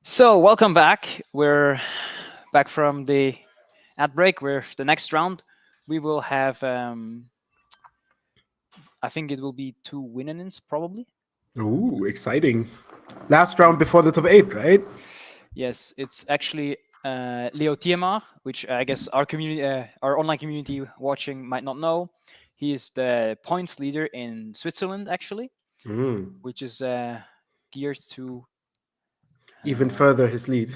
So, welcome back. We're back from the ad break. Where the next round we will have, I think it will be two win-ins probably. Ooh, exciting. Last round before the top eight, right? Yes, it's actually Leo Tiemar, which I guess our community, our online community watching might not know. He is the points leader in Switzerland, actually, Mm. which is geared to Even uh, further his lead.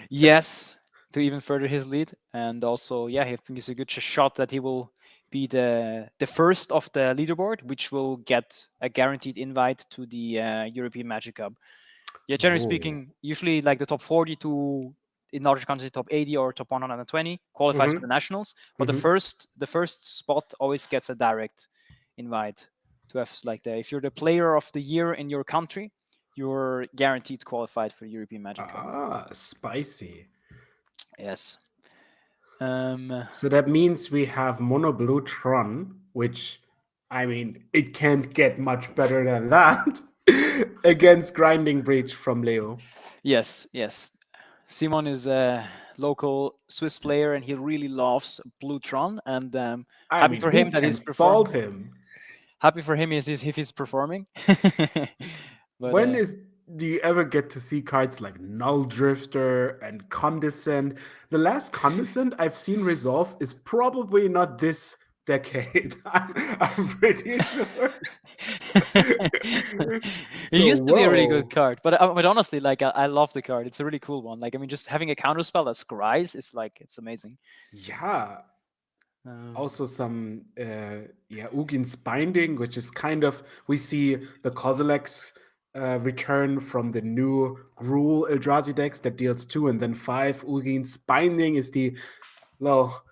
yes, to even further his lead, and also, yeah, I think it's a good shot that he will be the first of the leaderboard, which will get a guaranteed invite to the European Magic Cup. Yeah, generally Oh. speaking, usually like the top 40 to in other countries top 80 or top 120 qualifies for the Mm-hmm. nationals, but the Mm-hmm. first spot always gets a direct invite to have like the if you're the player of the year in your country, you're guaranteed qualified for the European Magic Cup. Ah, spicy. Yes. Um, So that means we have Mono Blue Tron, which, I mean, it can't get much better than that against Grinding Breach from Leo. yes, yes. Simon is a local Swiss player, and he really loves Blutron. And I happy mean, for who him that can he's performing. fault him? Happy for him is if he's performing. But When is do you ever get to see cards like Null Drifter and Condescend? The last Condescend I've seen resolve is probably not this decade. I'm pretty sure. it So used to be a really good whoa. card, but honestly, like I love the card. It's a really cool one. Like I mean, just having a counter spell that scries, it's like it's amazing. Yeah. Um, Also some Ugin's Binding, which is kind of we see the Kozilek's return from the new Gruul Eldrazi decks that deals 2 and then 5. Ugin's Binding is the well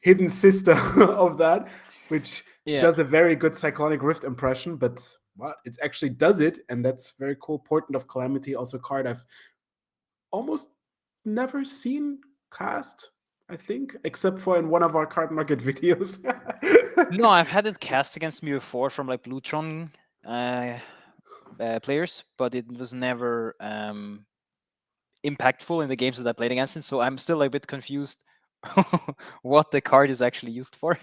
hidden sister of that, which yeah, does a very good Cyclonic Rift impression, but well, it actually does it, and that's very cool. Portent of Calamity, also a card I've almost never seen cast, I think, except for in one of our card market videos. no, I've had it cast against me before from like Blutron uh, players, but it was never impactful in the games that I played against it. So I'm still a bit confused what the card is actually used for.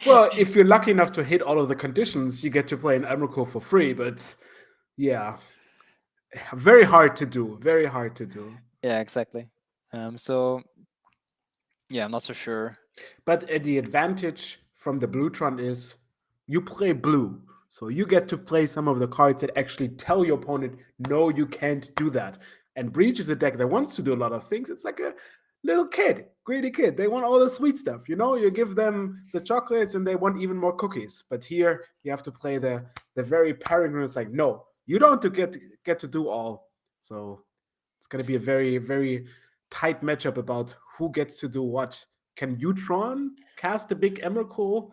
Well, if you're lucky enough to hit all of the conditions, you get to play an Emrakul for free, but yeah, very hard to do. Very hard to do. Yeah, exactly. So yeah, I'm not so sure. But the advantage from the Bluetron is you play blue. So you get to play some of the cards that actually tell your opponent, no, you can't do that. And Breach is a deck that wants to do a lot of things. It's like a little kid, greedy kid. They want all the sweet stuff. You know, you give them the chocolates and they want even more cookies. But here you have to play the very peregrine. It's like, no, you don't get to do all. So it's gonna be a very, very tight matchup about who gets to do what. Can Utron cast a big Emrakul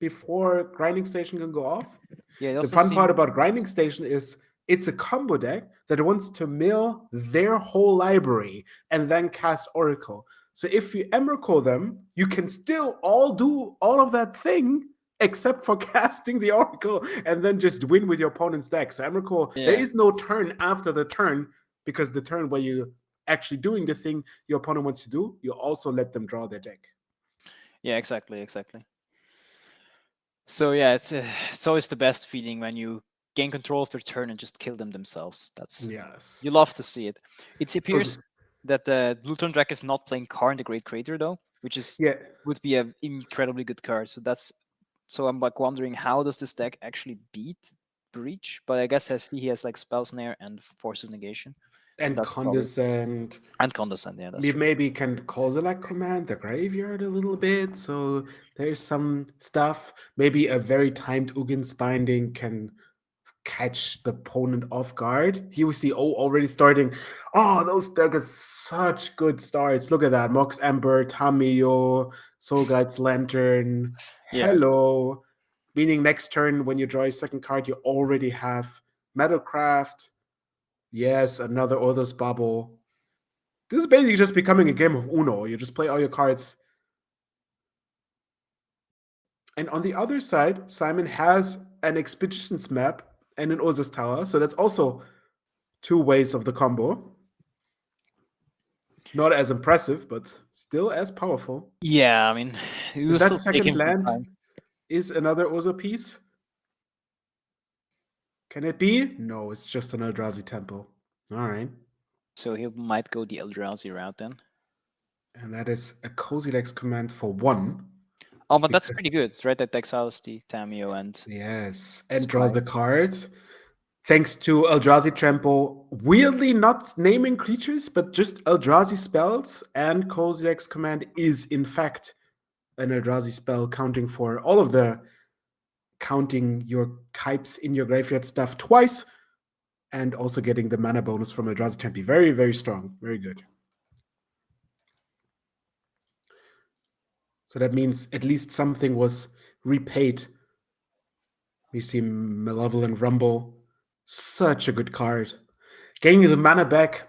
before Grinding Station can go off? Yeah, it The also fun part seemed. about Grinding Station is it's a combo deck that wants to mill their whole library and then cast Oracle. So if you Emrakul them, you can still all do all of that thing except for casting the Oracle and then just win with your opponent's deck. So Emrakul, there Yeah, is no turn after the turn because the turn where you actually doing the thing your opponent wants to do, you also let them draw their deck. yeah, exactly, exactly. So yeah, it's always the best feeling when you gain control of their turn and just kill them themselves. That's Yes. you love to see it. It So appears that the Bluetooth Drac is not playing Karn the Great Creator though, which is yeah, would be an incredibly good card. So I'm like wondering how does this deck actually beat Breach? But I guess he has like Spell Snare and Force of Negation, so and that's probably Condescend. and Condescend. Yeah, that's We true. maybe can Kozilek command the graveyard a little bit. So there's some stuff. Maybe a very timed Ugin's Binding can catch the opponent off guard. Here we see already starting. Oh, those decks are such good starts. Look at that. Mox Ember, Tamiyo, Soul Guide's Lantern. Yeah, Hello. Meaning next turn when you draw a second card, you already have Metalcraft. Yes, another Orthos Bubble. This is basically just becoming a game of Uno. You just play all your cards. And on the other side, Simon has an Expeditions map and an Urza's Tower. So that's also two ways of the combo. Not as impressive, but still as powerful. Yeah, I mean, it If will that still take second him some land time. is another Urza piece, can it be? No, it's just an Eldrazi temple. All right. So he might go the Eldrazi route then. And that is a Cozy Legs command for 1. Oh, but that's Because, pretty good, right? That exiles the Tamio and yes, and draws a Scribe. card. Thanks to Eldrazi Trample, weirdly not naming creatures, but just Eldrazi spells, and Cozy Legs command is in fact an Eldrazi spell counting for all of the counting your types in your graveyard stuff twice, and also getting the mana bonus from Eldrazi Tempe. Very, very strong. Very good. So that means at least something was repaid. We see Malevolent Rumble. Such a good card. Getting the mana back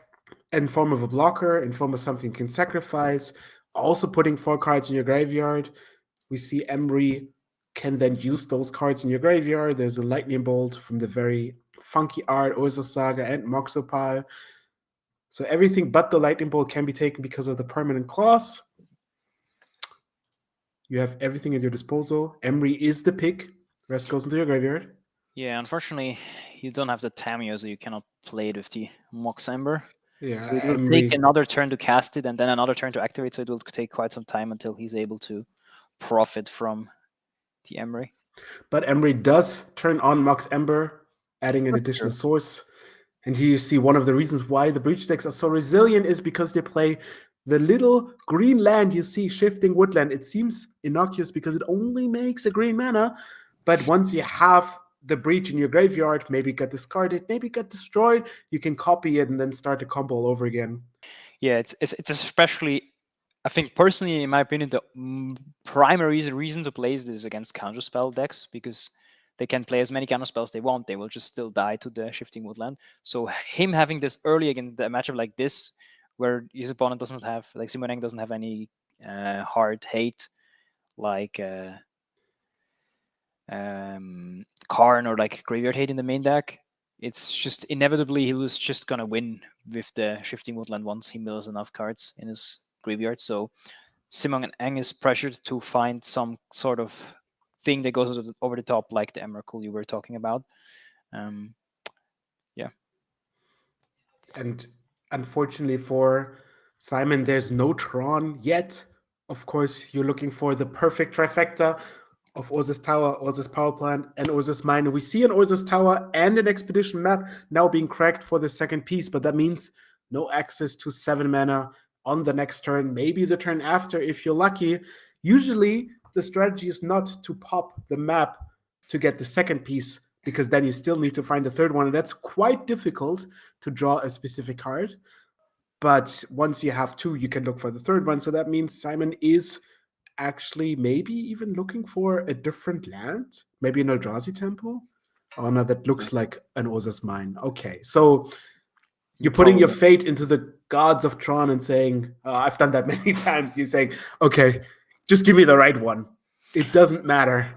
in form of a blocker, in form of something you can sacrifice. Also putting 4 cards in your graveyard. We see Emery can then use those cards in your graveyard. There's a Lightning Bolt from the very funky art, Urza Saga and Moxopal. So everything but the Lightning Bolt can be taken because of the permanent clause. You have everything at your disposal. Emery is the pick. Rest goes into your graveyard. Yeah, unfortunately, you don't have the Tamio, so you cannot play it with the Mox Ember. Yeah, So it will take Emery. another turn to cast it and then another turn to activate, so it will take quite some time until he's able to profit from the Emery. But Emery does turn on Mox Ember, adding an That's additional true. source. And here you see one of the reasons why the Breach decks are so resilient is because they play the little green land you see shifting woodland. It seems innocuous because it only makes a green mana. But once you have the Breach in your graveyard, maybe get discarded, maybe get destroyed, you can copy it and then start the combo all over again. Yeah, it's especially, I think personally, in my opinion, the primary reason to play this against counterspell decks, because they can play as many counterspells they want. They will just still die to the shifting woodland. So him having this early against a matchup like this, where his opponent doesn't have, like Simoneng doesn't have any hard hate, like Karn or like Graveyard Hate in the main deck, it's just inevitably he was just gonna win with the Shifting Woodland once he mills enough cards in his graveyard. So Simon Eng is pressured to find some sort of thing that goes over the top, like the Emrakul you were talking about. Um, yeah. And unfortunately for Simon, there's no Tron yet. Of course, you're looking for the perfect trifecta of Urza's Tower, Urza's Power Plant, and Urza's Mine. We see an Urza's Tower and an Expedition map now being cracked for the second piece, but that means no access to 7 mana on the next turn, maybe the turn after if you're lucky. Usually, the strategy is not to pop the map to get the second piece, because then you still need to find the third one, and that's quite difficult to draw a specific card. But once you have 2, you can look for the third one. So that means Simon is actually maybe even looking for a different land, maybe an Eldrazi temple. Oh no, that looks like an Urza's Mine. Okay, so you're putting your fate into the gods of Tron and saying, I've done that many times. You're saying, okay, just give me the right one. It doesn't matter.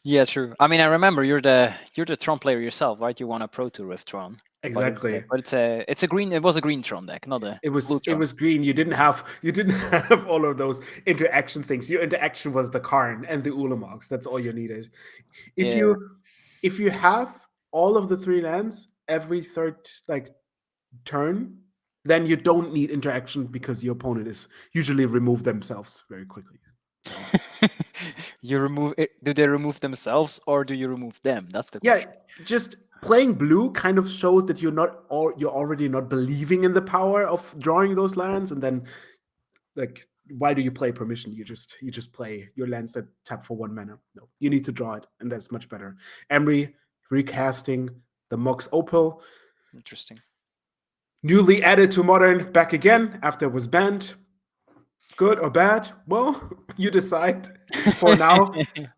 Yeah, true. I mean, I remember you're the Tron player yourself, right? You won a Pro Tour with Tron. Exactly. But it's a green. It was a green Tron deck, not a blue It Tron. was green. You didn't have all of those interaction things. Your interaction was the Karn and the Ulamogs. That's all you needed. If Yeah. you have all of the 3 lands every third turn, then you don't need interaction because your opponent is usually remove themselves very quickly. You remove it. Do they remove themselves or do you remove them? That's the Yeah, question. just playing blue kind of shows that you're already not believing in the power of drawing those lands, and then like, why do you play permission? You just play your lands that tap for 1 mana. No, you need to draw it, and that's much better. Emery recasting the Mox Opal, Interesting. newly added to Modern back again after it was banned. Good or bad? Well, you decide. For now,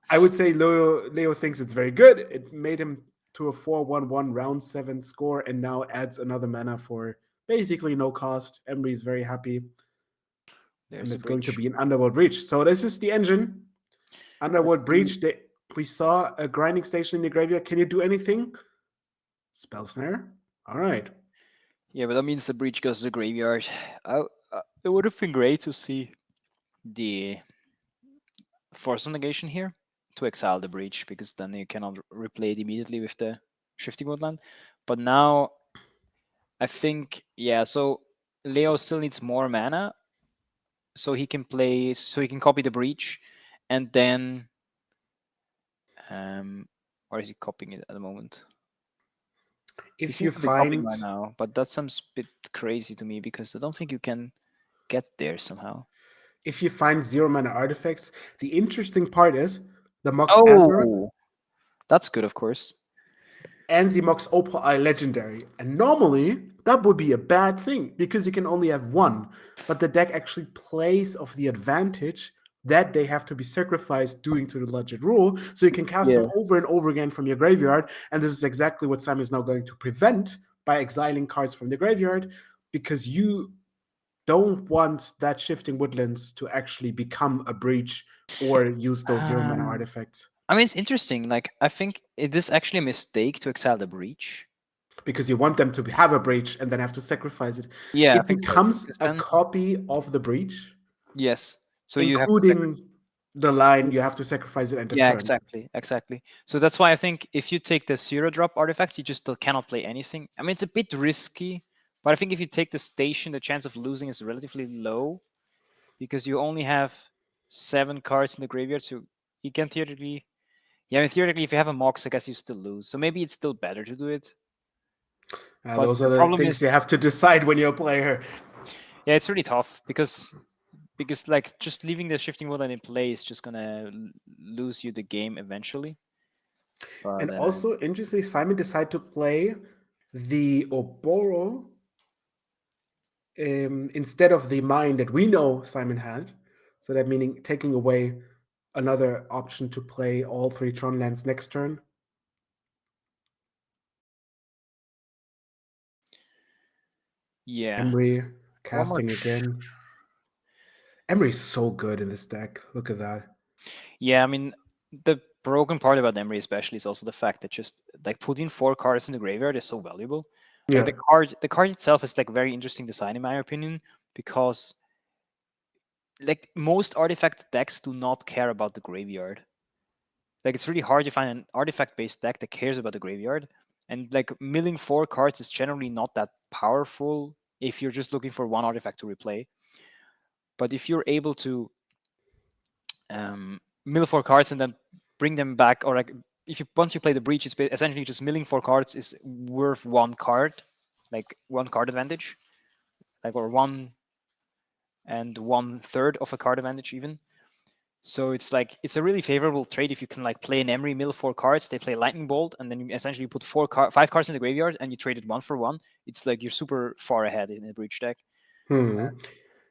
I would say Leo thinks it's very good. It made him to a 4-1-1 round 7 score, and now adds another mana for basically no cost. Emery is very happy. And There's a it's going to breach. be an Underworld Breach. So this is the engine. Underworld Breach. We saw a grinding station in the graveyard. Can you do anything? Spell Snare. All right. Yeah, but that means the breach goes to the graveyard. it would have been great to see the force of negation here to exile the breach, because then you cannot replay it immediately with the shifting woodland. But now I think, yeah, so Leo still needs more mana, so he can copy the breach, and then or is he copying it at the moment? He If you seems to be copying find right now, but that sounds a bit crazy to me because I don't think you can get there somehow. if you find 0 mana artifacts, the interesting part is the Mox Amber Oh, that's good, of course. and the Mox Opal Eye Legendary. And normally that would be a bad thing because you can only have one. But the deck actually plays of the advantage that they have to be sacrificed due to the legend rule. So you can cast Yeah. them over and over again from your graveyard. And this is exactly what Simon is now going to prevent by exiling cards from the graveyard, because you don't want that shifting woodlands to actually become a breach or use those 0 mana Um, artifacts. I mean, it's interesting. Like, I think it is actually a mistake to exile the breach. Because you want them to have a breach and then have to sacrifice it. Yeah, I It think so. becomes Because a then, copy of the breach, yes. So you have to including the line you have to sacrifice at end of Yeah, turn. exactly, exactly. So that's why I think if you take the zero drop artifact, you just still cannot play anything. I mean, it's a bit risky, but I think if you take the station, the chance of losing is relatively low because you only have 7 cards in the graveyard. So you can theoretically, yeah, I mean, theoretically, if you have a Mox, I guess you still lose. So maybe it's still better to do it. But Those the are the problem is, things you have to decide when you're a player. yeah, it's really tough because like just leaving the shifting woodland in play is just gonna lose you the game eventually. But And also, interestingly, Simon decided to play the Oboro instead of the mine that we know Simon had. So that meaning taking away another option to play all 3 Tron lands next turn. yeah, Emery one more. casting again. Emery's so good in this deck. Look at that. Yeah, I mean, the broken part about Emery especially is also the fact that just like putting 4 cards in the graveyard is so valuable. Like Yeah. the card itself is like very interesting design in my opinion, because like most artifact decks do not care about the graveyard. Like it's really hard to find an artifact based deck that cares about the graveyard. And like milling 4 cards is generally not that powerful if you're just looking for one artifact to replay. But if you're able to mill 4 cards and then bring them back, or like if you once you play the breach, it's essentially just milling 4 cards is worth 1 card, like 1 card advantage, like or 1 1/3 of a card advantage even. So it's like it's a really favorable trade if you can like play an Emery, mill 4 cards, they play lightning bolt, and then you essentially put 5 cards in the graveyard and you trade it 1 for 1. It's like you're super far ahead in a breach deck. Hmm.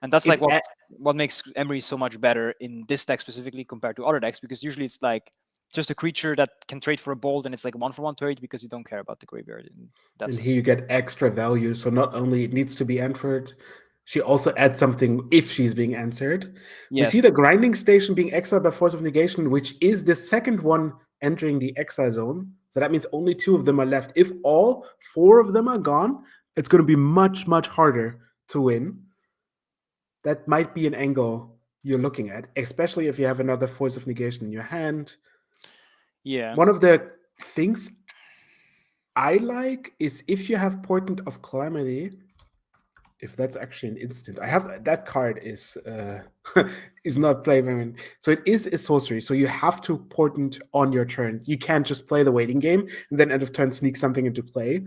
And that's like If what makes Emery so much better in this deck specifically compared to other decks, because usually it's like just a creature that can trade for a bolt and it's like 1 for 1 trade because you don't care about the graveyard in that and sense. here you get extra value. So not only it needs to be answered, she also adds something if she's being answered. We see Yes. the grinding station being exiled by force of negation, which is the second one entering the exile zone. So that means only 2 of them are left. If all 4 of them are gone, it's going to be much, much harder to win. That might be an angle you're looking at, especially if you have another force of negation in your hand. Yeah. One of the things I like is if you have Portent of Calamity, if that's actually an instant. I have that card is is not playable. So it is a sorcery. So you have to Portent on your turn. You can't just play the waiting game and then end of turn sneak something into play.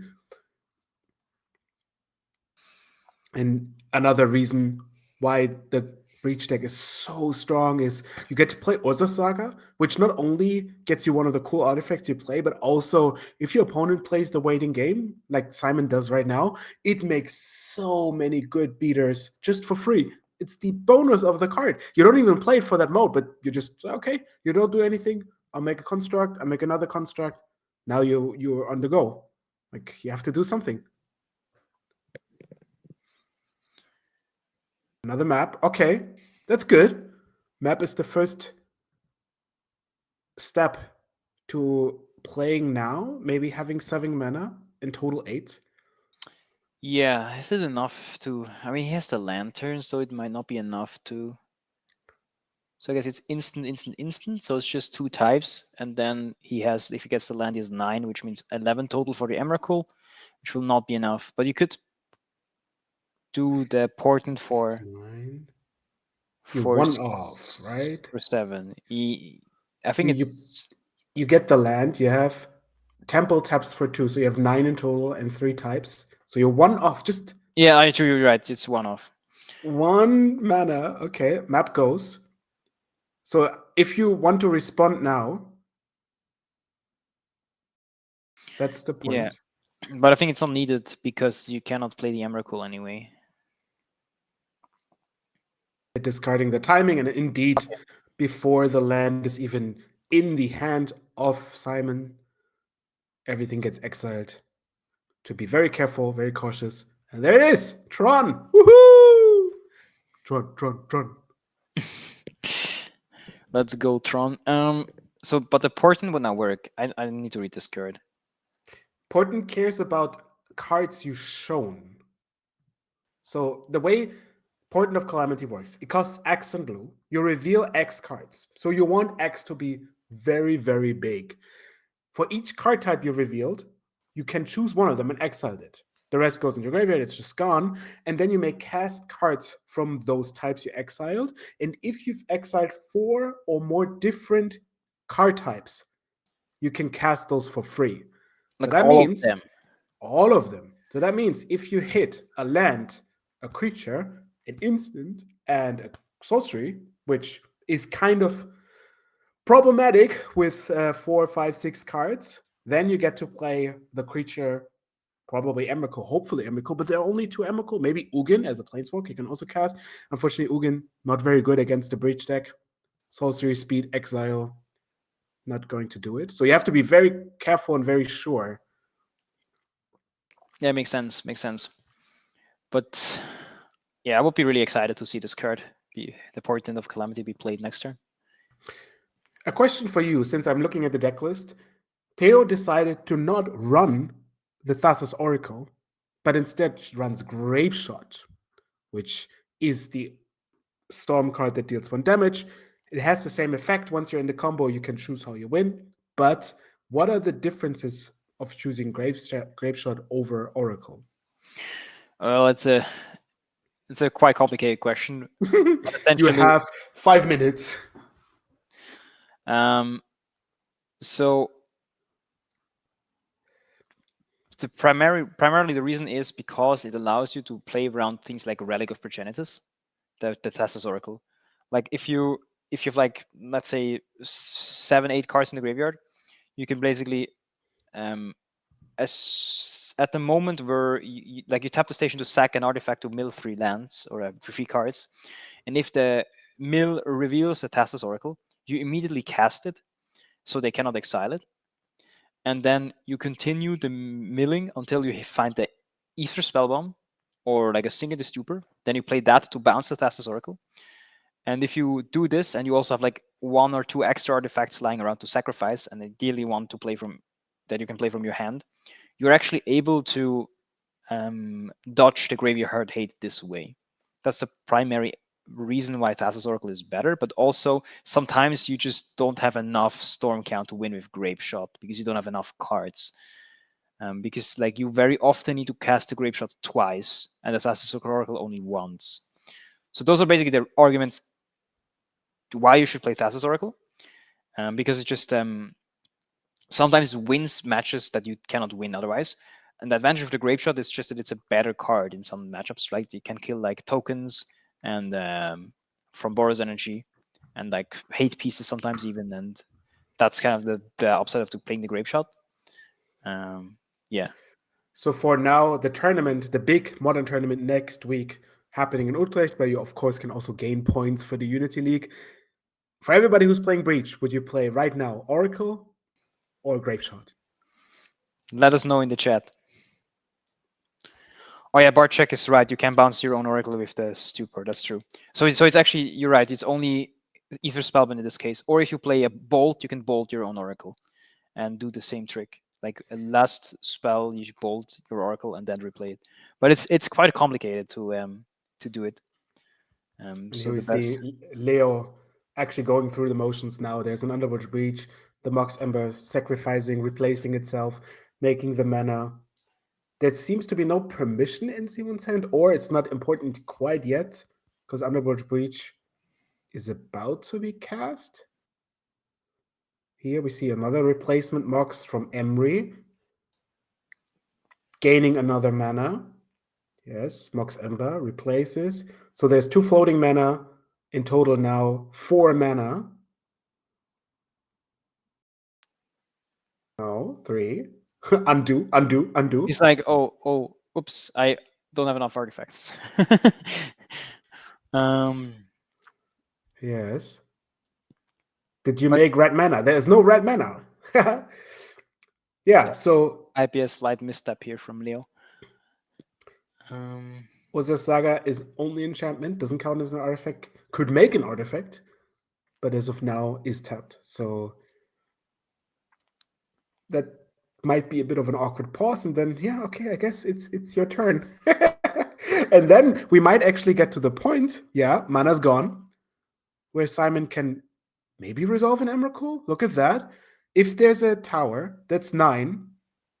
And another reason why the Breach deck is so strong is you get to play Urza Saga, which not only gets you one of the cool artifacts you play, but also if your opponent plays the waiting game, like Simon does right now, it makes so many good beaters just for free. It's the bonus of the card. You don't even play it for that mode, but you just, okay, you don't do anything. I'll make a construct, I'll make another construct. Now you're on the go. Like you have to do something. Another map. Okay, that's good. Map is the first step to playing now, maybe having 7 mana in total 8. Yeah, is it enough to? I mean, he has the lantern, so it might not be enough to. So I guess it's instant, instant, instant. So it's just two types, and then he has, if he gets the land, he has 9, which means 11 total for the Emrakul, which will not be enough. But you could do the portent It's for 9. You for one off, right? for 7. I think You you it's you get the land. You have temple taps for 2, so you have 9 in total and 3 types. So you're one off, just yeah. I true, you're right. It's one off. 1 mana. Okay, map goes. So if you want to respond now, that's the Yeah, point. but I think it's not needed because you cannot play the Emrakul anyway. Discarding the timing, and indeed, before the land is even in the hand of Simon, everything gets exiled. To be very careful, very cautious. And there it is, Tron. Woohoo! Tron, Tron, Tron. Let's go, Tron. So, but the portent would not work. I need to read this card. Portent cares about cards you shown. So the way Portent of Calamity works, it costs X and blue. You reveal X cards. So you want X to be very, very big. For each card type you revealed, you can choose one of them and exile it. The rest goes into your graveyard, it's just gone. And then you may cast cards from those types you exiled. And if you've exiled 4 or more different card types, you can cast those for free. So Like that all of means them. all of them. So that means if you hit a land, a creature, an instant, and a sorcery, which is kind of problematic with 4, 5, 6 cards, then you get to play the creature, probably Emrakul, hopefully Emrakul, but there are only 2 Emrakul. Maybe Ugin as a planeswalker you can also cast. Unfortunately, Ugin not very good against the breach deck. Sorcery, speed, exile, not going to do it. So you have to be very careful and very sure. Yeah, makes sense. Makes sense. But yeah, I would be really excited to see this card, the Portent of Calamity, be played next turn. A question for you, since I'm looking at the deck list. Theo decided to not run the Thassa's Oracle, but instead runs Grapeshot, which is the Storm card that deals 1 damage. It has the same effect. Once you're in the combo, you can choose how you win. But what are the differences of choosing Grapeshot over Oracle? Well, it's a quite complicated question. But You essentially, have 5 minutes. So primarily the reason is because it allows you to play around things like Relic of Progenitus, the Thassa's Oracle. Like if you've like, let's say 7, 8 cards in the graveyard, you can basically as at the moment where you tap the station to sack an artifact to mill 3 lands or 3 cards, and if the mill reveals a Thassa's Oracle, you immediately cast it, so they cannot exile it, and then you continue the milling until you find the Ether Spellbomb or like a Sing in the Stupor. Then you play that to bounce the Thassa's Oracle. And if you do this, and you also have like 1 or 2 extra artifacts lying around to sacrifice, and ideally one to play from that you can play from your hand, you're actually able to dodge the Graveyard Hate this way. That's the primary reason why Thassa's Oracle is better, but also sometimes you just don't have enough storm count to win with Grapeshot because you don't have enough cards. Because like you very often need to cast the Grapeshot twice and the Thassa's Oracle only once. So those are basically the arguments to why you should play Thassa's Oracle, because it just sometimes wins matches that you cannot win otherwise. And the advantage of the Grapeshot is just that it's a better card in some matchups, right? You can kill like tokens and from Boros Energy and like hate pieces sometimes even, and that's kind of the upside of playing the Grapeshot. Yeah. So for now, the tournament, the big modern tournament next week, happening in Utrecht, where you of course can also gain points for the Unity League. For everybody who's playing Breach, would you play right now Oracle or Grapeshot? Let us know in the chat. Oh yeah, Bartek is right. You can bounce your own Oracle with the Stupor. That's true. So it's actually, you're right. It's only Ether Spellbind in this case. Or if you play a Bolt, you can bolt your own Oracle and do the same trick. Like a last spell, you bolt your Oracle and then replay it. but it's quite complicated to do it. And So here we the best. see Leo actually going through the motions now. There's an Underworld Breach, the Mox Ember sacrificing, replacing itself, making the mana. There seems to be no permission in Simon's hand, or it's not important quite yet, because Underworld Breach is about to be cast. Here we see another replacement Mox from Emery, gaining another mana. Yes, Mox Ember replaces. So there's 2 floating mana, in total now 4 mana. No, 3. Undo, undo, undo. He's like, oh, oops, I don't have enough artifacts. Yes. Did you make red mana? There is no red mana. Yeah, so might be a slight misstep here from Leo. Oz's Saga is only enchantment, doesn't count as an artifact, could make an artifact, but as of now is tapped. So that might be a bit of an awkward pause, and then yeah, okay, I guess it's your turn. And then we might actually get to the point, yeah, mana's gone, where Simon can maybe resolve an Emrakul. Look at that. If there's a tower, that's 9,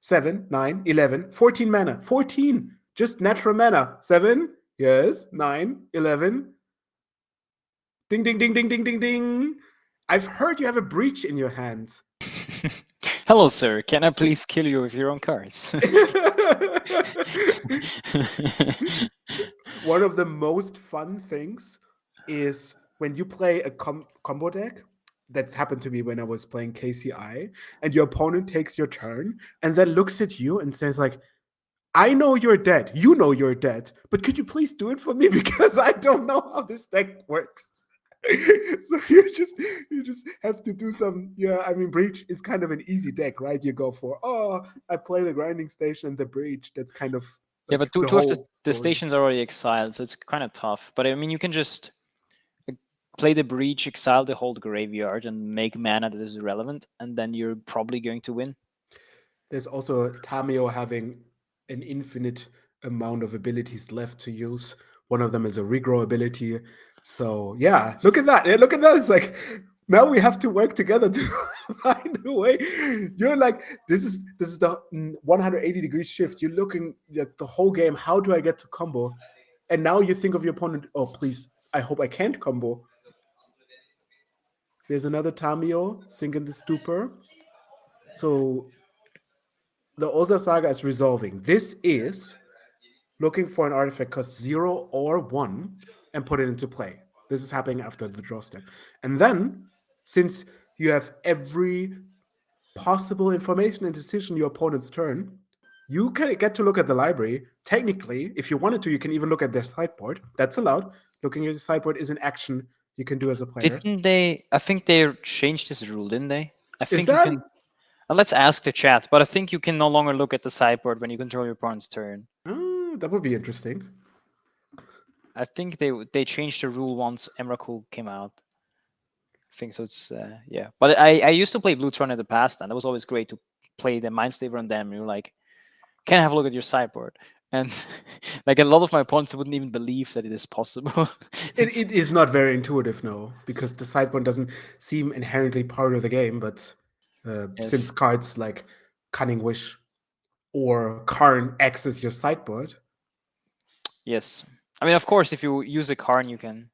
7, 9, 11, 14 mana. 14! Just natural mana. 7, yes, 9, 11. Ding, ding, ding, ding, ding, ding, ding. I've heard you have a breach in your hand. Hello, sir. Can I please kill you with your own cards? One of the most fun things is when you play a combo deck. That's happened to me when I was playing KCI, and your opponent takes your turn and then looks at you and says like, I know you're dead. You know you're dead, but could you please do it for me, because I don't know how this deck works. So you just have to do some. Yeah, I mean, breach is kind of an easy deck, right? You go for, oh, I play the grinding station, the breach. That's kind of yeah, like but two of the story. stations are already exiled, so it's kind of tough. But I mean, you can just play the breach, exile the whole graveyard, and make mana that is irrelevant, and then you're probably going to win. There's also Tamio having an infinite amount of abilities left to use. One of them is a regrow ability. So yeah, look at that. Yeah, look at that. It's like now we have to work together to find a way. You're like, this is the 180-degree shift. You're looking at the whole game. How do I get to combo? And now you think of your opponent. Oh, please, I hope I can't combo. There's another Tamio sinking the stupor. So the Oza Saga is resolving. This is looking for an artifact cost 0 or 1 and put it into play. This is happening after the draw step. And then, since you have every possible information and decision your opponent's turn, you can get to look at the library. Technically, if you wanted to, you can even look at their sideboard. That's allowed. Looking at the sideboard is an action you can do as a player. Didn't they? I think they changed this rule, didn't they? I Is think you that? can. Let's ask the chat, but I think you can no longer look at the sideboard when you control your opponent's turn. That would be interesting. I think they changed the rule once Emrakul came out. I think so. It's yeah. But I used to play Blue-Tron in the past, and it was always great to play the Mindslaver on them. You're like, can I have a look at your sideboard? And like a lot of my opponents wouldn't even believe that it is possible. It is not very intuitive, no, because the sideboard doesn't seem inherently part of the game. But since cards like Cunning Wish or Karn access your sideboard. Yes. I mean, of course, if you use a Karn, you can.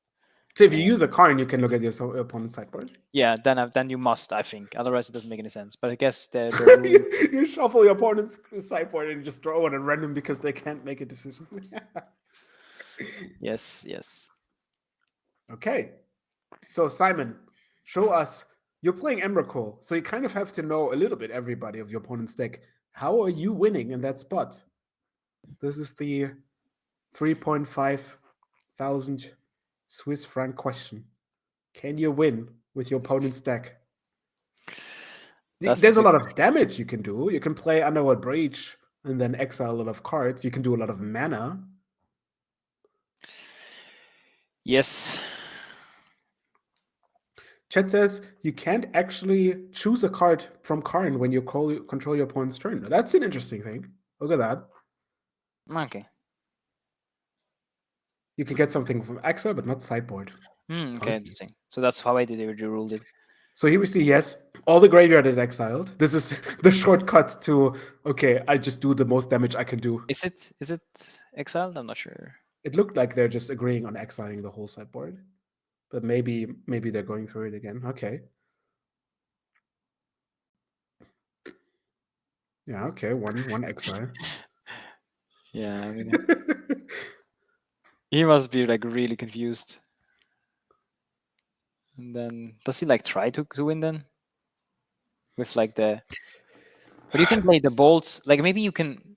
So if you use a Karn, you can look at your opponent's sideboard. Yeah, then you must, I think. Otherwise, it doesn't make any sense. But I guess the you shuffle your opponent's sideboard and just throw it at random because they can't make a decision. Yes. Okay. So Simon, show us. You're playing Emrakul, so you kind of have to know a little bit everybody of your opponent's deck. How are you winning in that spot? This is the 3.5 thousand Swiss franc question. Can you win with your opponent's deck? There's a lot of damage you can do. You can play Underworld Breach and then exile a lot of cards. You can do a lot of mana. Yes. Chet says you can't actually choose a card from Karn when you control your opponent's turn. That's an interesting thing. Look at that. Okay. You can get something from exile, but not sideboard. Okay, Funky. interesting. So that's how I did it. You ruled it. So here we see, yes, all the graveyard is exiled. This is the shortcut to, okay, I just do the most damage I can do. Is it exiled? I'm not sure. It looked like they're just agreeing on exiling the whole sideboard. But maybe they're going through it again. Okay. Yeah, okay, one exile. Yeah, I mean, he must be like really confused. And then does he like try to win then? With like the, but you can play the bolts. Like maybe you can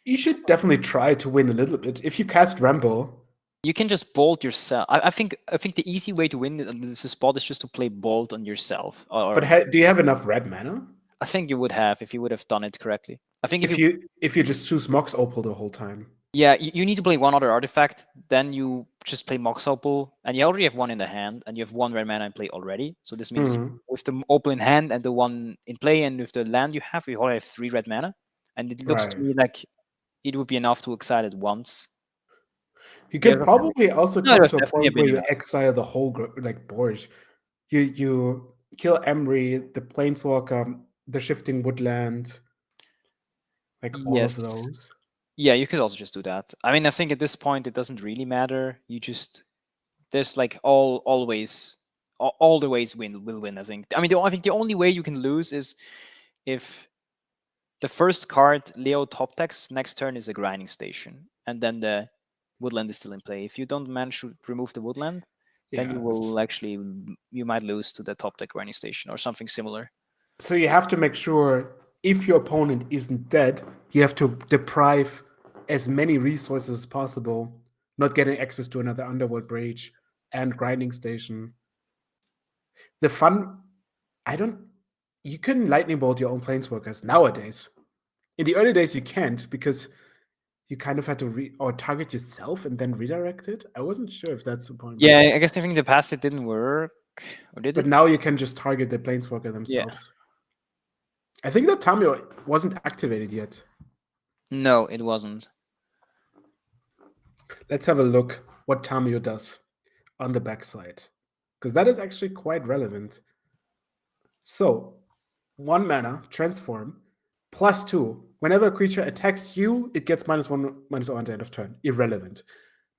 You should definitely try to win a little bit. If you cast Ramble, you can just bolt yourself. I think the easy way to win on this spot is just to play bolt on yourself. Or but do you have enough red mana? I think you would have if you would have done it correctly. I think If you just choose Mox Opal the whole time. yeah, you need to play one other artifact, then you just play Mox Opal, and you already have one in the hand, and you have one red mana in play already. So this means with the Opal in hand and the one in play, and with the land you already have 3 red mana. And it looks to Right. me like it would be enough to excite it once. You Yeah, could probably also no, it come was to a definitely a point bit where you enough. exile the whole board. You kill Emery, the Planeswalker, the Shifting Woodland, like all of Yes. those. Yeah, you could also just do that. I mean, I think at this point it doesn't really matter. You just there's like always all the ways will win. I think. I mean, I think the only way you can lose is if the first card Leo top decks next turn is a grinding station, and then the woodland is still in play. If you don't manage to remove the woodland, then you Yeah. will actually you might lose to the top deck grinding station or something similar. So you have to make sure if your opponent isn't dead, you have to deprive as many resources as possible, not getting access to another Underworld Breach and grinding station. The fun, I don't. You couldn't lightning bolt your own planeswalkers nowadays. In the early days, you can't because you kind of had to or target yourself and then redirect it. I wasn't sure if that's the point. Yeah, I guess I think in the past it didn't work, or did But it? now you can just target the planeswalker Yeah. themselves. I think that Tamio wasn't activated yet. No, it wasn't. Let's have a look what Tamio does on the backside, because that is actually quite relevant. So, 1 mana, transform, +2. Whenever a creature attacks you, it gets -1/-0 at the end of turn. Irrelevant.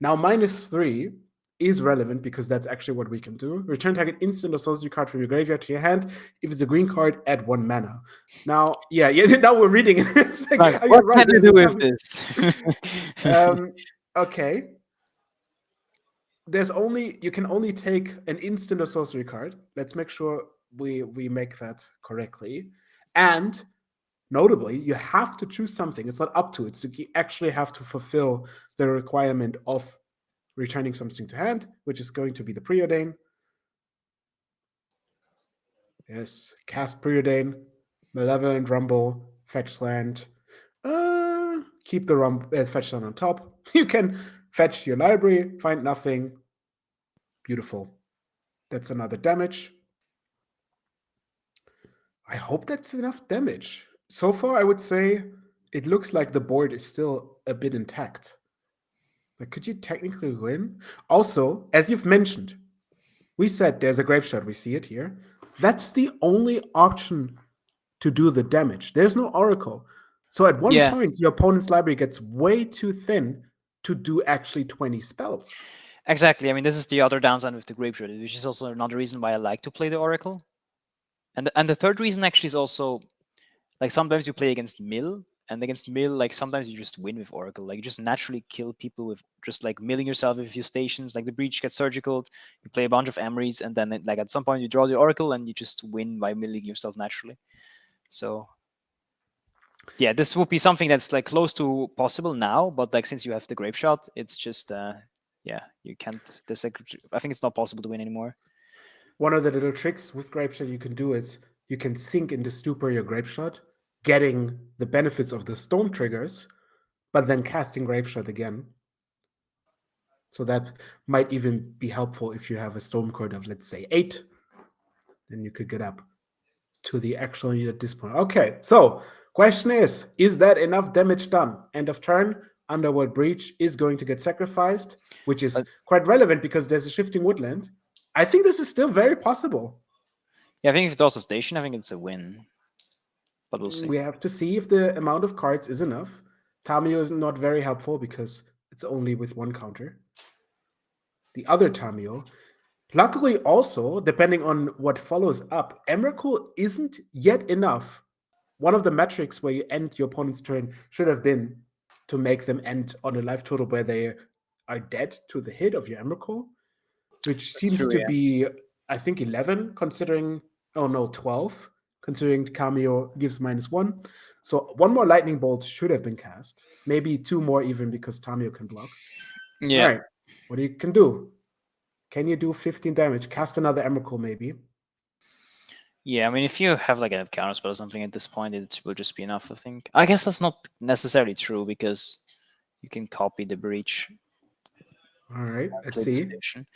Now, -3 is relevant because that's actually what we can do. Return target instant or sorcery card from your graveyard to your hand. If it's a green card, add 1 mana. Now, yeah, now we're reading it. It's like, Right. oh, What you're right, can you there's a do with Tamio. this? Okay. You can only take an instant or sorcery card. Let's make sure we make that correctly. And notably, you have to choose something. It's not up to it. So you actually have to fulfill the requirement of returning something to hand, which is going to be the Preordain. Yes, cast Preordain, Malevolent Rumble, fetch land. Keep the fetch land on top. You can fetch your library, find nothing. Beautiful. That's another damage. I hope that's enough damage. So far, I would say it looks like the board is still a bit intact. Like, could you technically win? Also, as you've mentioned, we said there's a grape shot. We see it here. That's the only option to do the damage. There's no oracle. So at one point, your opponent's library gets way too thin to do actually 20 spells. Exactly. I mean, this is the other downside with the grapefruit, which is also another reason why I like to play the oracle. And the third reason actually is also like sometimes you play against mill, and against mill, like sometimes you just win with oracle. Like you just naturally kill people with just like milling yourself with a few stations. Like the breach gets surgical, you play a bunch of emeries, and then like at some point you draw the oracle and you just win by milling yourself naturally. So yeah, this would be something that's like close to possible now, but like since you have the grape shot, it's just yeah, you can't. I think it's not possible to win anymore. One of the little tricks with grape shot you can do is you can sink into stupor your grape shot, getting the benefits of the stone triggers, but then casting grape shot again. So that might even be helpful if you have a storm code of, let's say, 8. Then you could get up to the actual need at this point. Okay, so question is that enough damage done? End of turn, Underworld Breach is going to get sacrificed, which is But quite relevant because there's a shifting woodland. I think this is still very possible. yeah, I think if it was a station, I think it's a win. But we'll see. We have to see if the amount of cards is enough. Tamio is not very helpful because it's only with one counter. The other Tamio, luckily also, depending on what follows up, Emrakul isn't yet enough. One of the metrics where you end your opponent's turn should have been to make them end on a life total where they are dead to the hit of your Emrakul, which That's seems true, to yeah. be, I think, 11, considering, oh no, 12, considering Cameo gives -1. So one more lightning bolt should have been cast. Maybe two more even because Tamio can block. All Yeah. right, what you can do? Can you do 15 damage? Cast another Emrakul, maybe. Yeah, I mean, if you have like a counterspell or something at this point, it will just be enough, I think. I guess that's not necessarily true because you can copy the breach All right, and let's play the see. station.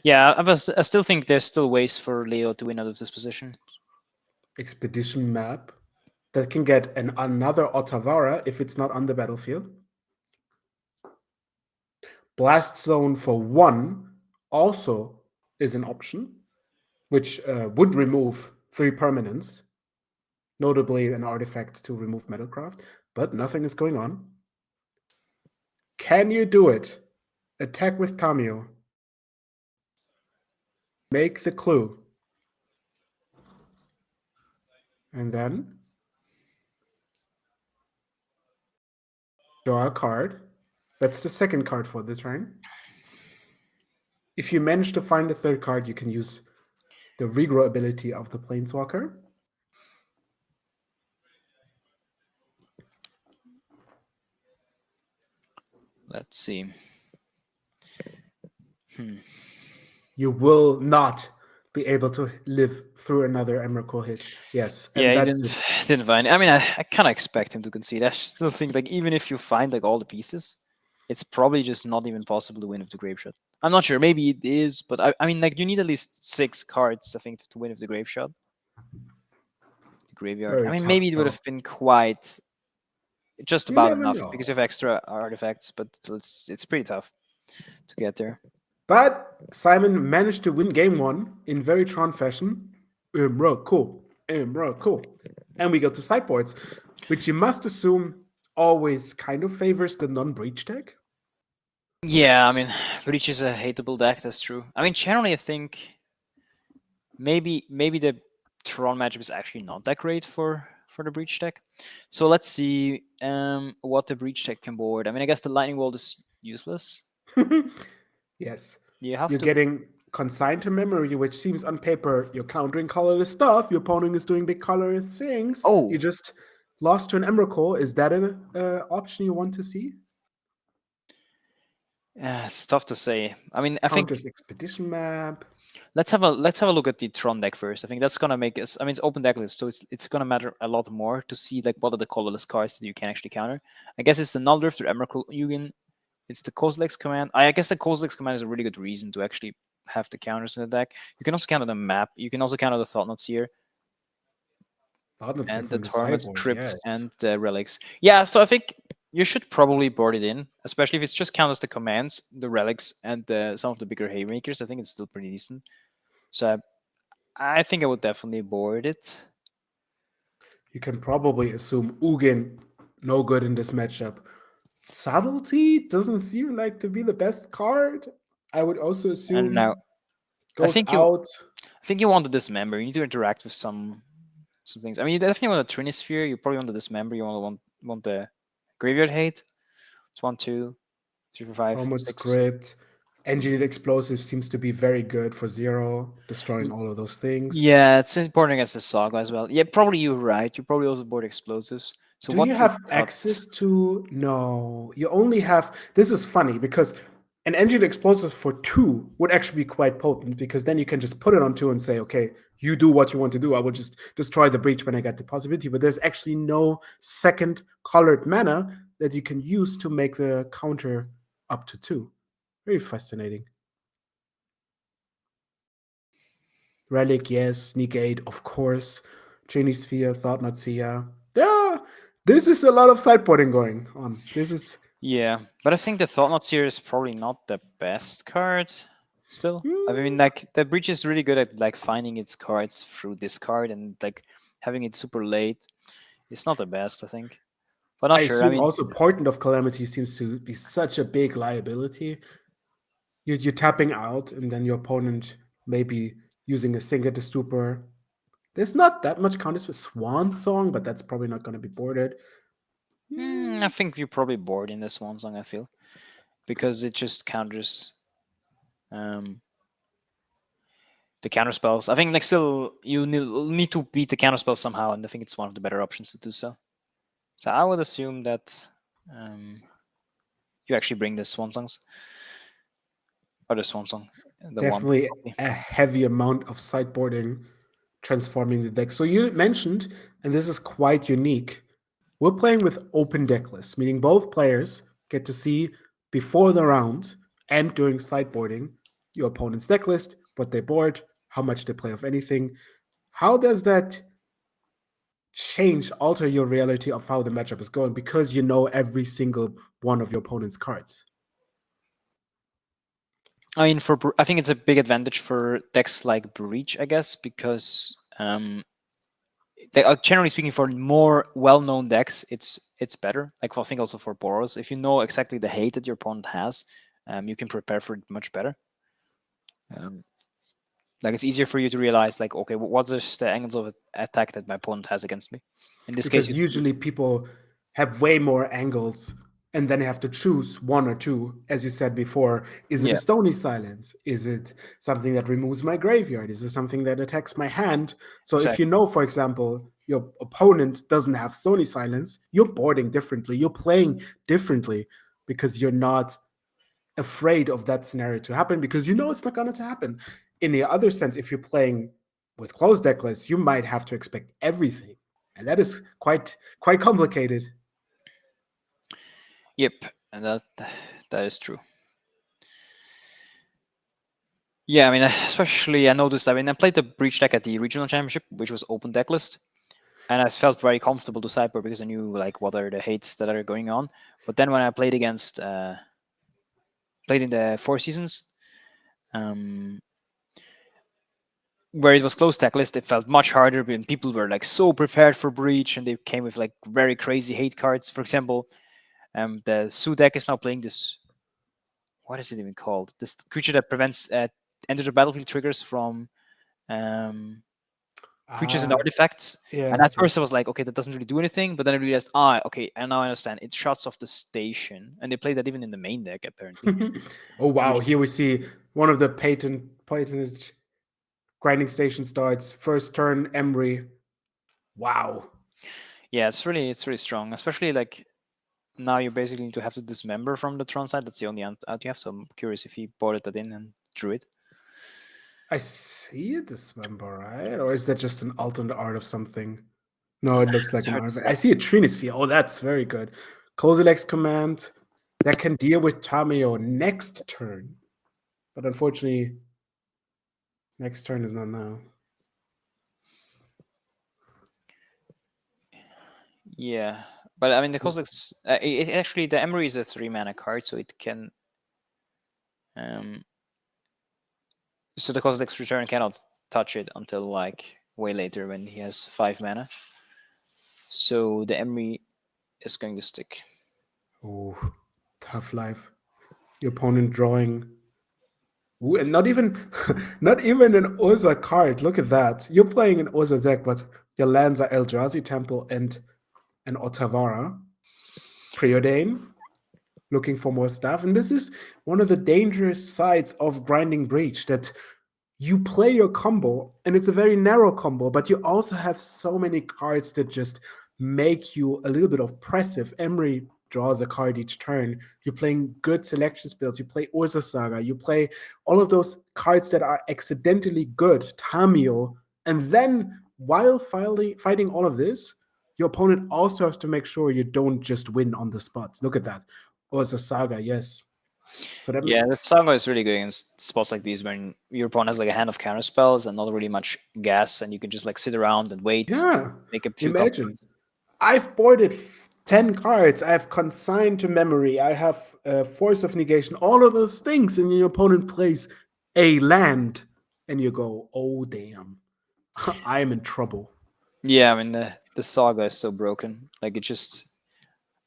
Yeah, I still think there's still ways for Leo to win out of this position. Expedition map that can get another Otavara if it's not on the battlefield. Blast zone for 1 also is an option, which would remove 3 permanents, notably an artifact to remove Metalcraft, but nothing is going on. Can you do it? Attack with Tamio. Make the clue. And then draw a card. That's the second card for the turn. If you manage to find a third card, you can use the regrow ability of the Planeswalker. Let's see. You will not be able to live through another Emrakul hit. Yes, and Yeah, he that's didn't it. didn't find it. I mean, I kind of expect him to concede. I still think like even if you find like all the pieces, it's probably just not even possible to win with the grave shot. I'm not sure. Maybe it is, but I mean, like you need at least 6 cards, I think, to win with the grave shot. The graveyard. I Very mean, tough, maybe it would though. have been quite just You about never enough because know. you have extra artifacts, but it's pretty tough to get there. But Simon managed to win game 1 in very Tron fashion. Cool. Cool. And we go to sideboards, which you must assume always kind of favors the non-breach deck. Yeah, I mean, Breach is a hateable deck. That's true. I mean, generally, I think maybe the Tron matchup is actually not that great for the Breach deck. So let's see what the Breach deck can board. I mean, I guess the Lightning Bolt is useless. Yes. You have You're to. getting consigned to memory, which seems on paper you're countering colorless stuff. Your opponent is doing big colorless things. Oh, You just lost to an Emrakul. Is that an option you want to see? it's tough to say. I mean, I think Counters expedition map. let's have a look at the Tron deck first. I think that's gonna make us. I mean, it's open deck list, so it's gonna matter a lot more to see like what are the colorless cards that you can actually counter. I guess it's the Null Drifter, Emrakul, Yugen. It's the Kozilek's command. I guess the Kozilek's command is a really good reason to actually have the counters in the deck. You can also counter the map. You can also counter the Thought-Knot Seer Thought here and the from the Torment sideboard, Crypt yes. and the Relics. Yeah, so I think you should probably board it in, especially if it's just counters the commands, the Relics, and some of the bigger Haymakers. I think it's still pretty decent. So I think I would definitely board it. You can probably assume Ugin no good in this matchup. Subtlety doesn't seem like to be the best card. I would also And now assume I goes think you out. I think you want to dismember. You need to interact with some things. I mean, you definitely want a Trinisphere. You probably want the dismember. You want the graveyard hate. It's 1, 2, 3, 4, 5, Helmet 6. script. Engineered explosive seems to be very good for 0, destroying all of those things. Yeah, it's important against the Saga as well. Yeah, probably you're right. You probably also board explosives. So Do what you you have cut? access to? No, you only have. This is funny because an engineered explosive for 2 would actually be quite potent because then you can just put it on 2 and say, okay, you do what you want to do. I will just destroy the breach when I get the possibility. But there's actually no second colored mana that you can use to make the counter up to 2. Very fascinating. Relic, yes. Negate, of course. Genie Sphere, Thought Not Seer. Yeah, this is a lot of sideboarding going on. This is Yeah, but I think the Thought Knot here is probably not the best card. Still, I mean, Hmm, like the Breach is really good at like finding its cards through this card and like having it super late. It's not the best, I think, but not I sure. I assume mean, also Portent of Calamity seems to be such a big liability. You're tapping out, and then your opponent may be using a Singer to Stupor. There's not that much counters with Swan Song, but that's probably not going to be boarded. I Hmm, think you're probably bored in this one song. I feel because it just counters um, the counter spells. I think like still you need to beat the counter spell somehow, and I think it's one of the better options to do so. So I would assume that um, you actually bring the Swan songs or the Swan song, the one definitely copy. a heavy amount of sideboarding transforming the deck. So you mentioned, and this is quite unique, we're playing with open deck lists, meaning both players get to see before the round and during sideboarding your opponent's deck list, what they board, how much they play of anything. How does that change, alter your reality of how the matchup is going because you know every single one of your opponent's cards? I mean, I think it's a big advantage for decks like Breach, I guess, because generally speaking, for more well-known decks, it's better. Like I think also for Boros, if you know exactly the hate that your opponent has, you can prepare for it much better. Um, like it's easier for you to realize, like, okay, what's the angles of attack that my opponent has against me? In this case, Because usually people have way more angles and then have to choose one or two, as you said before. Is it a yeah, stony silence? Is it something that removes my graveyard? Is it something that attacks my hand? So if you exactly. know, for example, your opponent doesn't have stony silence, you're boarding differently, you're playing differently because you're not afraid of that scenario to happen because you know it's not going to happen. In the other sense, if you're playing with closed deck lists, you might have to expect everything, and that is quite complicated. Yep, and that is true. Yeah, I mean, especially I noticed. I mean, I played the Breach deck at the regional championship, which was open deck list, and I felt very comfortable to sideboard because I knew like what are the hates that are going on. But then when I played against played in the Four Seasons, um, where it was close deck list, it felt much harder when people were like so prepared for Breach and they came with like very crazy hate cards. For example, the Su deck is now playing this. What is it even called? This creature that prevents enter the battlefield triggers from um, creatures and Ah, artifacts. And at yes, first I yes. was like, okay, that doesn't really do anything. But then I realized, okay, and now I understand. It shuts off the station, and they play that even in the main deck apparently. Oh wow, Which, here we see one of the patented grinding station starts. First turn, Emery. Wow. yeah, it's really strong. Especially like now you basically need to have to dismember from the Tron side. That's the only out you have. So I'm curious if he boarded that in and drew it. I see a dismember, right? Or is that just an alternate art of something? No, it looks It's like an hard to art. say. I see a Trinisphere. Oh, that's very good. Kozilek's command that can deal with Tamio next turn. But unfortunately, next turn is not now. Yeah, but I mean the Kozilek's actually the Emery is a 3 mana card, so it can um so the Kozilek's return cannot touch it until like way later when he has 5 mana. So the Emery is going to stick. Oh, tough life. Your opponent drawing. Ooh, and not even not even an Urza card. Look at that. You're playing an Urza deck, but your lands are Eldrazi Temple and an Otavara. Preordain, looking for more stuff. And this is one of the dangerous sides of grinding Breach that you play your combo and it's a very narrow combo, but you also have so many cards that just make you a little bit oppressive. Emery draws a card each turn. You're playing good selection spells. You play Urza Saga. You play all of those cards that are accidentally good, Tamio. And then while fighting all of this, your opponent also has to make sure you don't just win on the spot. Look at that. Urza Saga, yes. So that Yeah, the makes Sango is really good against spots like these when your opponent has like a hand of counter spells and not really much gas, and you can just like sit around and wait, yeah. make a few Imagine combos. I've boarded 10 cards. I have consigned to memory. I have force of negation, all of those things. And your opponent plays a land. And you go, oh, damn. I am in trouble. Yeah, I mean the saga is so broken. Like it just,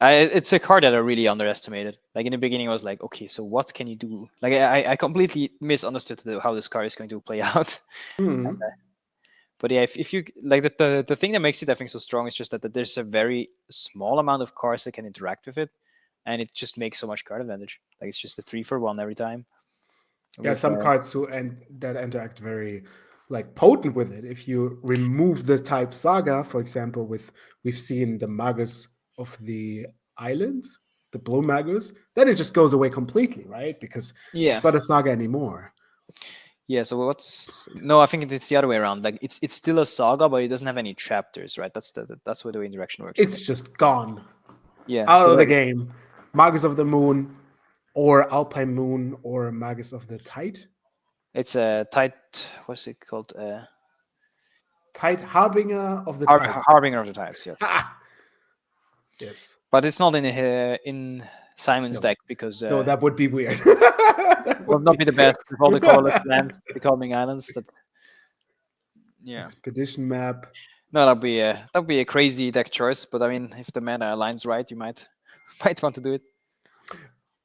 it's a card that I really underestimated. Like in the beginning, I was like, okay, so what can you do? Like I completely misunderstood how this card is going to play out. Hmm. But yeah, if you like the thing that makes it, I think, so strong is just that there's a very small amount of cards that can interact with it, and it just makes so much card advantage. Like it's just a 3-for-1 every time. Yeah, With some cards too, and that interact very like potent with it. If you remove the type saga, for example, we've seen the Magus of the island, the blue Magus, then it just goes away completely, right? Because yeah, it's not a saga anymore. yeah. So what's no? I think it's the other way around. Like it's still a saga, but it doesn't have any chapters, right? That's where the interaction works. I think. It's just gone Yeah. out So of the like game. Magus of the Moon, or Alpine Moon, or Magus of the Tide. it's a tight. What's it called? Tide Harbinger of the Tides. Harbinger of the Tides. Yes. Ha! Yes. But it's not in Simon's No. deck because No, that would be weird. That will would not be be the best with all the colorless lands becoming islands. That yeah, expedition map. no, that'd be a crazy deck choice. But I mean, if the meta aligns right, you might might want to do it.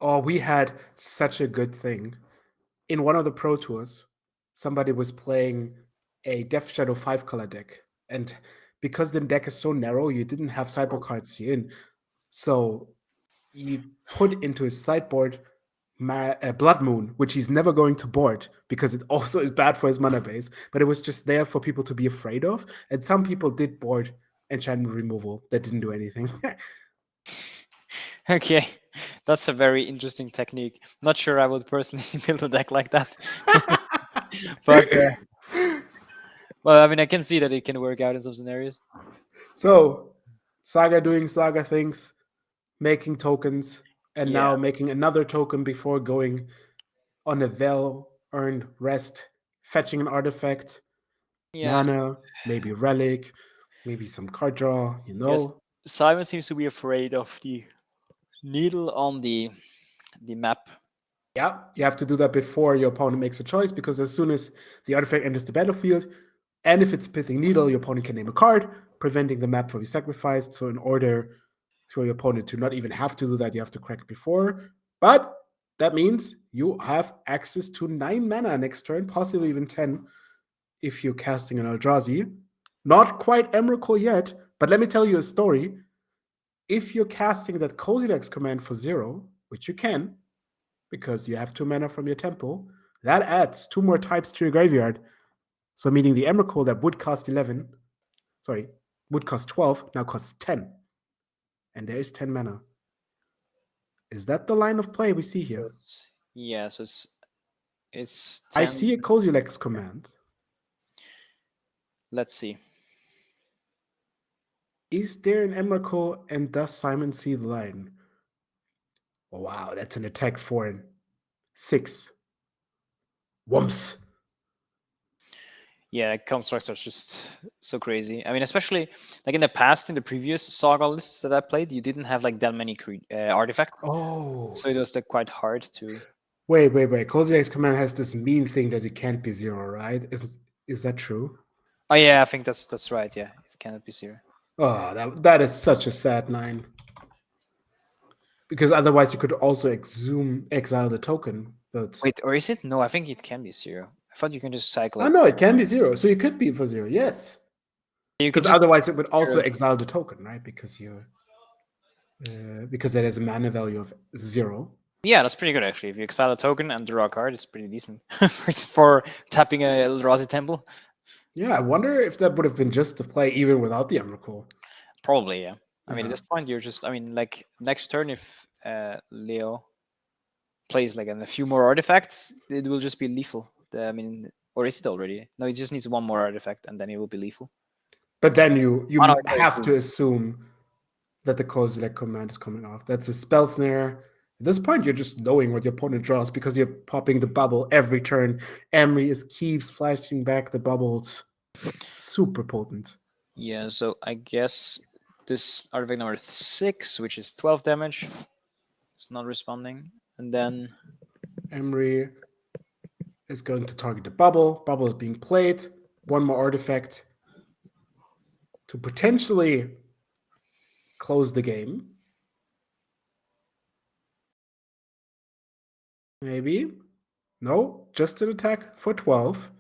Oh, we had such a good thing. In one of the Pro Tours, somebody was playing a Death Shadow 5 color deck. And because the deck is so narrow, you didn't have sideboard cards in. So you put into his sideboard Blood Moon, which he's never going to board because it also is bad for his mana base. But it was just there for people to be afraid of. And some people did board enchantment removal that didn't do anything. Okay, that's a very interesting technique. Not sure I would personally build a deck like that, but well, I mean, I can see that it can work out in some scenarios. So, Saga doing Saga things, making tokens, and Yeah, now making another token before going on a well earned rest, fetching an artifact, yeah. mana, maybe relic, maybe some card draw, you Yes, know. Simon seems to be afraid of the needle on the map. Yeah, you have to do that before your opponent makes a choice because as soon as the artifact enters the battlefield, and if it's Pithing Needle, your opponent can name a card, preventing the map from being sacrificed. So, in order for your opponent to not even have to do that, you have to crack it before. But that means you have access to 9 mana next turn, possibly even 10 if you're casting an Eldrazi. Not quite Emrakul yet, but let me tell you a story. If you're casting that Cozy Legs command for 0, which you can, because you have 2 mana from your temple, that adds 2 more types to your graveyard. So meaning the Emrakul that would cost 11, would cost 12, now costs 10. And there is 10 mana. Is that the line of play we see here? Yeah, so it's I 10. see a Cozy Legs command. Let's see. Is there an Emrakul, and does Simon see the line? Oh, wow, that's an attack for an 6. Whoops. Yeah, constructs are just so crazy. I mean, especially like in the past, in the previous saga lists that I played, you didn't have like that many artifacts, Oh. so it was like quite hard to. Wait. Cozy Legs command has this mean thing that it can't be 0, right? Is that true? Oh yeah, I think that's right. Yeah, it cannot be 0. Oh, that is such a sad line. Because otherwise you could also exile the token. But Wait, or is it? No, I think it can be 0. I thought you can just cycle oh it. no, it can be 0. So you could be for 0, yes. You could Because just otherwise it would also 0. exile the token, right? Because because it has a mana value of 0. Yeah, that's pretty good actually. If you exile a token and draw a card, it's pretty decent for tapping a Eldrazi temple. Yeah, I wonder if that would have been just to play even without the Emrakul. Probably, yeah. I mean, at Uh-huh. this point, you're just. I mean, like next turn, if Leo plays like a few more artifacts, it will just be lethal. I mean, or is it already? No, it just needs one more artifact, and then it will be lethal. But then you Oh, no, have to assume that the Kozilek command is coming off. That's a spell snare. At this point, you're just knowing what your opponent draws because you're popping the bubble every turn. Emery keeps flashing back the bubbles. Super potent. Yeah, so I guess this artifact number 6, which is 12 damage. It's not responding. And then Emery is going to target the bubble. Bubble is being played. One more artifact to potentially close the game. Maybe. No, just an attack for 12.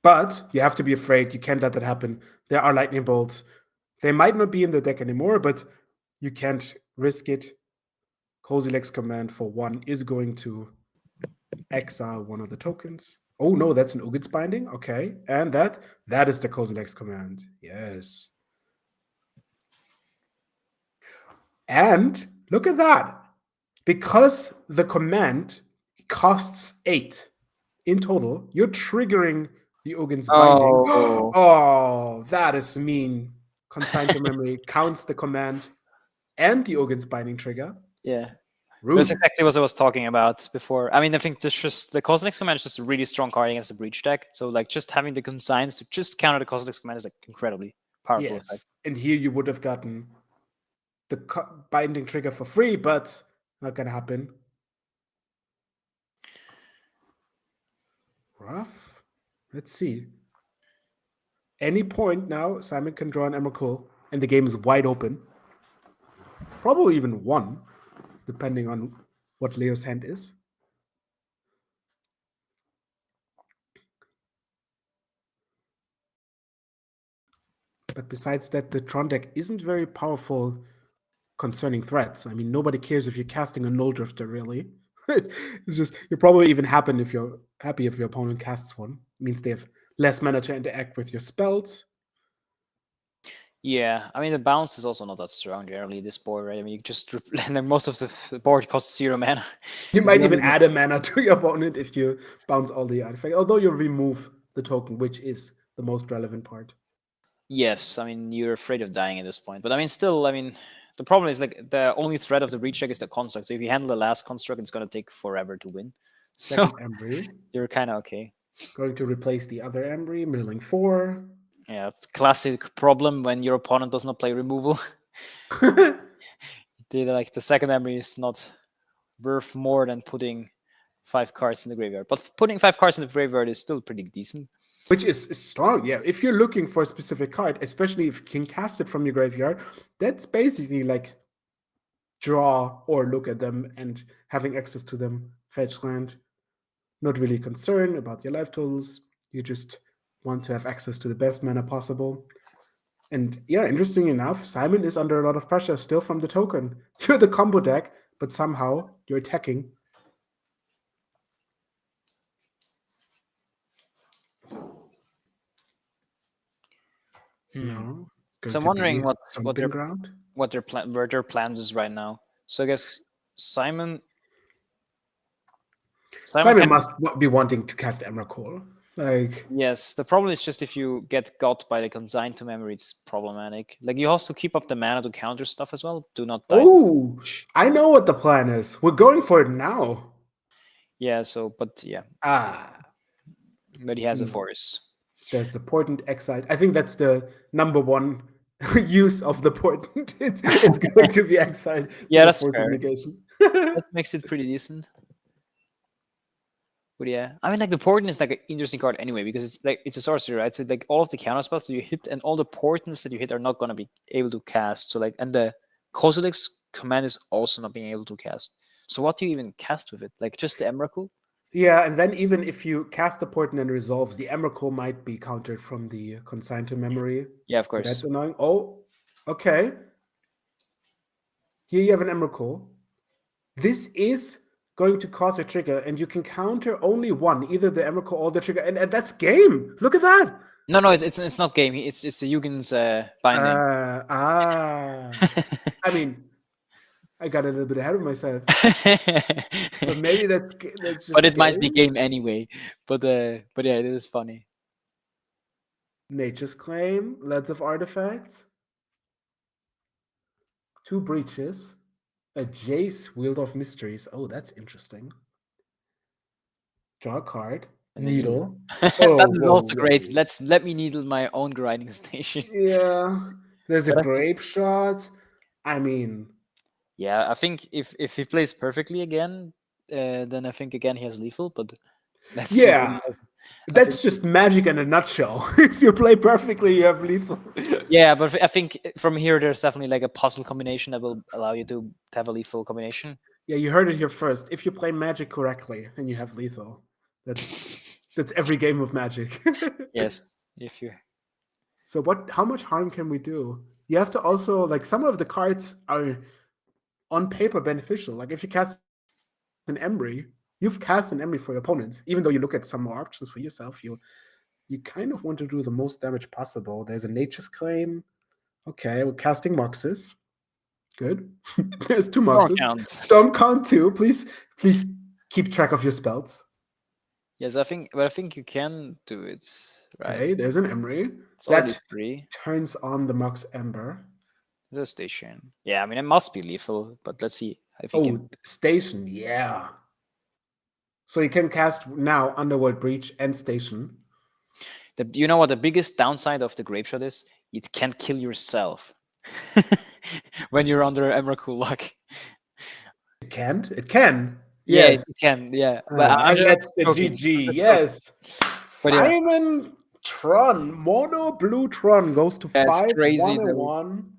But you have to be afraid. You can't let that happen. There are lightning bolts. They might not be in the deck anymore, but you can't risk it. Cozy Legs command for 1 is going to exile one of the tokens. Oh no, that's an Ugit's Binding. Okay, and that is the Cozy Legs command. Yes. And look at that. Because the command costs 8 in total, you're triggering the Uggin's Binding. Oh. Oh, that is mean. Consign to memory counts the command and the Uggin's Binding trigger. Yeah. Rude. That's exactly what I was talking about before. I mean, I think this just the Cosmix command is just a really strong card against the breach deck. So like just having the consigns to just counter the Cosmix command is like incredibly powerful Yes. effect. And here you would have gotten the binding trigger for free, but not gonna happen. Rough. Let's see. Any point now, Simon can draw an Emrakul, and the game is wide open. Probably even 1, depending on what Leo's hand is. But besides that, the Tron deck isn't very powerful concerning threats. I mean, nobody cares if you're casting a Null Drifter, really. It's just, you're probably even happy if your opponent casts one. It means they have less mana to interact with your spells. Yeah, I mean the bounce is also not that strong generally this board, right? I mean you just most of the board costs 0 mana. You might even add a mana to your opponent if you bounce all the artifacts, although you remove the token, which is the most relevant part. Yes, I mean you're afraid of dying at this point, but I mean still, I mean the problem is like the only threat of the breach deck is the construct. So if you handle the last construct, it's gonna take forever to win. So Second Embry. you're kind of okay. Going to replace the other Embry, milling 4. Yeah, it's classic problem when your opponent does not play removal. Like the second Embry is not worth more than putting 5 cards in the graveyard, but putting 5 cards in the graveyard is still pretty decent. Which is strong, yeah. If you're looking for a specific card, especially if you can cast it from your graveyard, that's basically like draw or look at them and having access to them, fetch land. Not really concerned about your life totals. You just want to have access to the best mana possible. And yeah, interesting enough, Simon is under a lot of pressure still from the token. You're the combo deck, but somehow you're attacking. No. So I'm wondering what their plans is right now. So I guess Simon must be wanting to cast Emrakul. Like, yes, the problem is just if you get got by the consign to memory, it's problematic. Like you have to keep up the mana to counter stuff as well. Do not die. Oh, I know what the plan is. We're going for it now. Yeah. So, but yeah. But he has a force. There's the portent exiled. I think that's the number 1 use of the portent. It's going to be exiled. Yeah, that's force fair. negation. That makes it pretty decent. But yeah, I mean, like the portent is like an interesting card anyway because it's like it's a sorcery, right? So like all of the counter spells that you hit and all the portents that you hit are not gonna be able to cast. So like, and the Kozilek's command is also not being able to cast. So what do you even cast with it? Like just the Emrakul? Yeah, and then even if you cast the portent and resolves, the Emrakul might be countered from the consign to memory. Yeah, of course. So that's annoying. Oh, okay. Here you have an Emrakul. This is going to cause a trigger, and you can counter only one, either the Emrakul or the trigger, and that's game. Look at that. No, it's not game. It's the Yugen's binding. I mean, I got a little bit ahead of myself. But maybe that's just. But it might be game anyway. But yeah, it is funny. Nature's Claim, lots of artifacts, 2 breaches, a Jace, Wield of Mysteries. Oh, that's interesting. Draw a card. And a needle. Needle. That Oh, is whoa, also whoa. great. Let me needle my own grinding station. Yeah. There's a But I think, grape shot. I mean, yeah, I think if he plays perfectly again, then I think again he has lethal. But let's see what he yeah. has. I think, That's just magic in a nutshell. If you play perfectly, you have lethal. yeah, but I think from here there's definitely like a puzzle combination that will allow you to have a lethal combination. Yeah, you heard it here first. If you play magic correctly and you have lethal, that's every game of magic. Yes, if you. So how much harm can we do? You have to also like some of the cards are on paper beneficial. Like if you cast an Embry, you've cast an Embry for your opponent. Even though you look at some more options for yourself, you kind of want to do the most damage possible. There's a Nature's Claim. Okay, we're casting Moxes. Good. There's 2 Storm Moxes. count. Storm count 2. Please keep track of your spells. Yes, I think you can do it. Right. Okay, there's an Emery. It's already That 3. turns on the Mox Ember. There's a station. Yeah, I mean it must be lethal, but let's see if you Oh, can. Station, yeah. So you can cast now Underworld Breach and Station. You know what the biggest downside of the grape shot is? It can kill yourself when you're under Emrakul luck. It can't? It can. Yeah, Yes. it can. Yeah, but I'm And just that's the joking. GG. I'm just joking. Yes. But yeah, Simon Tron, Mono Blue Tron goes to yeah, it's 5 crazy 1 that and we 1.